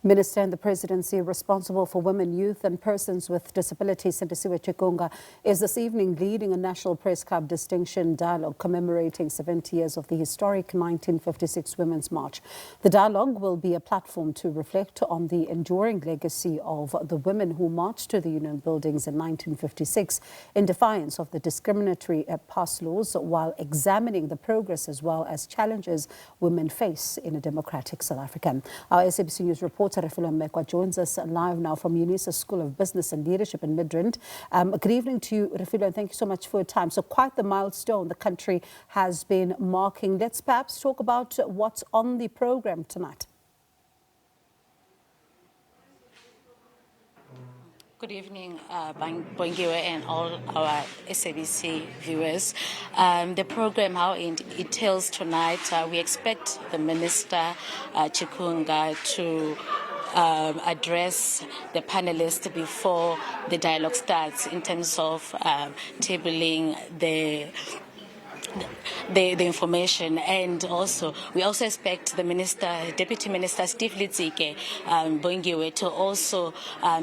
Minister in the Presidency responsible for women, youth and persons with disabilities, Sindisiwe Chikunga, is this evening leading a National Press Club distinction dialogue commemorating 70 years of the historic 1956 Women's March. The dialogue will be a platform to reflect on the enduring legacy of the women who marched to the Union buildings in 1956 in defiance of the discriminatory pass laws, while examining the progress as well as challenges women face in a democratic South Africa. Our SABC News reporter Refilwe Mekoa joins us live now from UNISA School of Business and Leadership in Midrand. Good evening to you, Refilwe, and thank you so much for your time. So quite the milestone the country has been marking. Let's perhaps talk about what's on the program tonight. Good evening, Bongiwe and all our SABC viewers. The program, how it entails tonight, we expect the Minister, Chikunga, to address the panelists before the dialogue starts in terms of tabling the information, and also we also expect the Deputy Minister Steve Litsike Bongiwe to also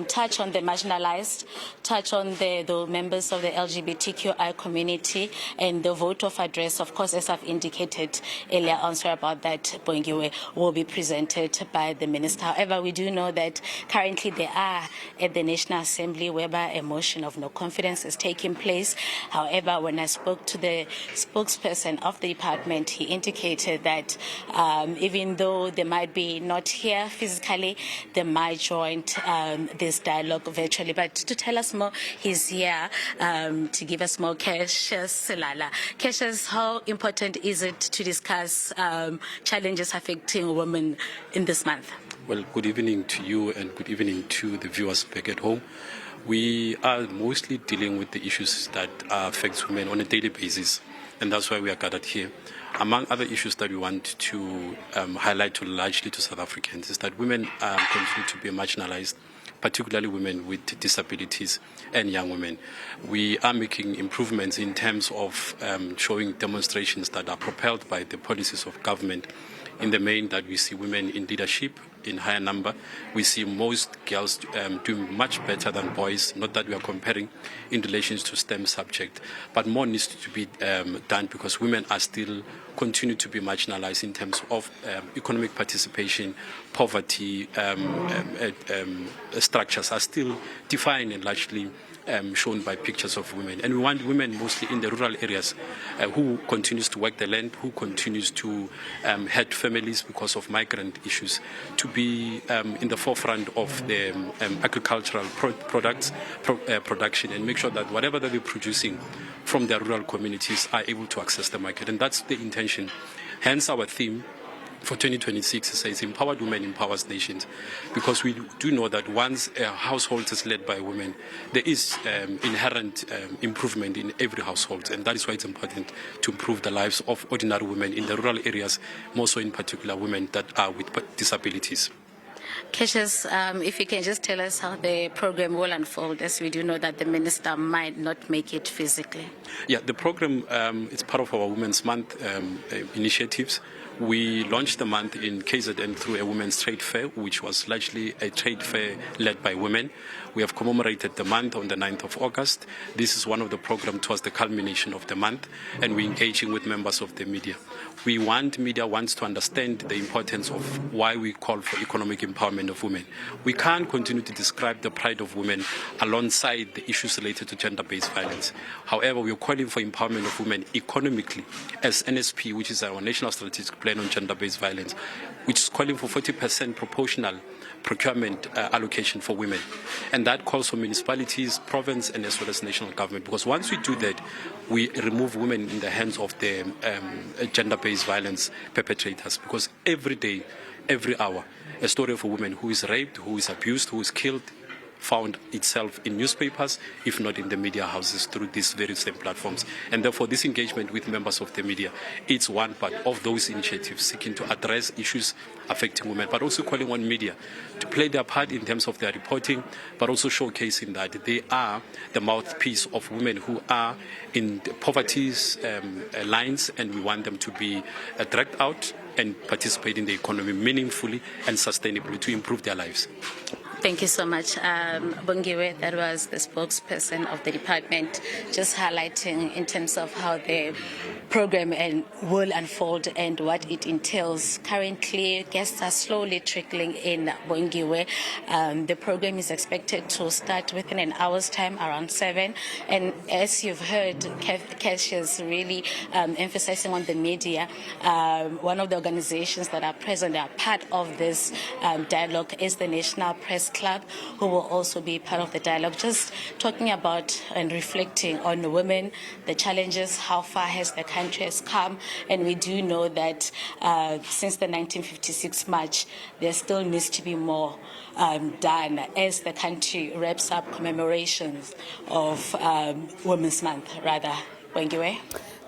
touch on the marginalized, touch on the members of the LGBTQI community, and the vote of address. Of course, as I've indicated earlier on, sorry about that, Bongiwe, will be presented by the Minister. However, we do know that currently they are at the National Assembly whereby a motion of no confidence is taking place. However, when I spoke to the spokesperson of the department, he indicated that even though they might be not here physically, they might join this dialogue virtually. But to tell us more, he's here to give us more. Cassius, how important is it to discuss challenges affecting women in this month? Well, good evening to you and good evening to the viewers back at home. We are mostly dealing with the issues that affect women on a daily basis, and that's why we are gathered here. Among other issues that we want to highlight largely to South Africans is that women continue to be marginalized, particularly women with disabilities and young women. We are making improvements in terms of showing demonstrations that are propelled by the policies of government. In the main, that we see women in leadership in higher number. We see most girls doing much better than boys. Not that we are comparing in relation to STEM subject, but more needs to be done because women are still continue to be marginalized in terms of economic participation. Poverty structures are still defined and largely shown by pictures of women. And we want women mostly in the rural areas who continues to work the land, who continues to head families because of migrant issues, to be in the forefront of the agricultural production and make sure that whatever that we're producing from the rural communities are able to access the market. And that's the intention. Hence our theme for 2026 says empowered women empowers nations, because we do know that once a household is led by women, there is inherent improvement in every household, and that is why it's important to improve the lives of ordinary women in the rural areas, more so in particular women that are with disabilities. Cassius, if you can just tell us how the program will unfold, as we do know that the Minister might not make it physically. Yeah, the program is part of our Women's Month initiatives. We launched the month in KZN through a women's trade fair, which was largely a trade fair led by women. We have commemorated the month on the 9th of August. This is one of the programs towards the culmination of the month, and we're engaging with members of the media. Media wants to understand the importance of why we call for economic empowerment of women. We can't continue to describe the pride of women alongside the issues related to gender-based violence. However, we are calling for empowerment of women economically as NSP, which is our National Strategic Plan on Gender-Based Violence, which is calling for 40% proportional procurement allocation for women. And that calls for municipalities, province, and as well as national government. Because once we do that, we remove women in the hands of the gender-based violence perpetrators. Because every day, every hour, a story of a woman who is raped, who is abused, who is killed, found itself in newspapers, if not in the media houses, through these very same platforms. And therefore, this engagement with members of the media, it's one part of those initiatives seeking to address issues affecting women, but also calling on media to play their part in terms of their reporting, but also showcasing that they are the mouthpiece of women who are in the poverty's lines, and we want them to be dragged out and participate in the economy meaningfully and sustainably to improve their lives. Thank you so much, Bongiwe. That was the spokesperson of the department, just highlighting in terms of how the program will unfold and what it entails. Currently, guests are slowly trickling in, Bongiwe. The program is expected to start within an hour's time, around 7. And as you've heard, Cassius really emphasizing on the media. One of the organizations that are present, that are part of this dialogue, is the National Press Club, who will also be part of the dialogue, just talking about and reflecting on women, the challenges, how far has the country has come. And we do know that since the 1956 March, there still needs to be more done as the country wraps up commemorations of Women's Month, rather. Wengiwe?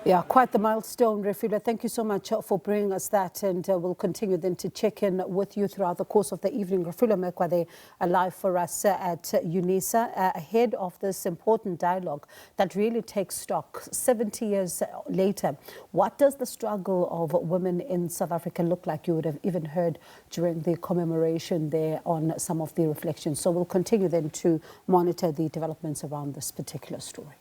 Yeah, quite the milestone, Refilwe. Thank you so much for bringing us that, and we'll continue then to check in with you throughout the course of the evening. Refilwe Mekoa, they are live for us at UNISA ahead of this important dialogue that really takes stock 70 years later. What does the struggle of women in South Africa look like? You would have even heard during the commemoration there on some of the reflections. So we'll continue then to monitor the developments around this particular story.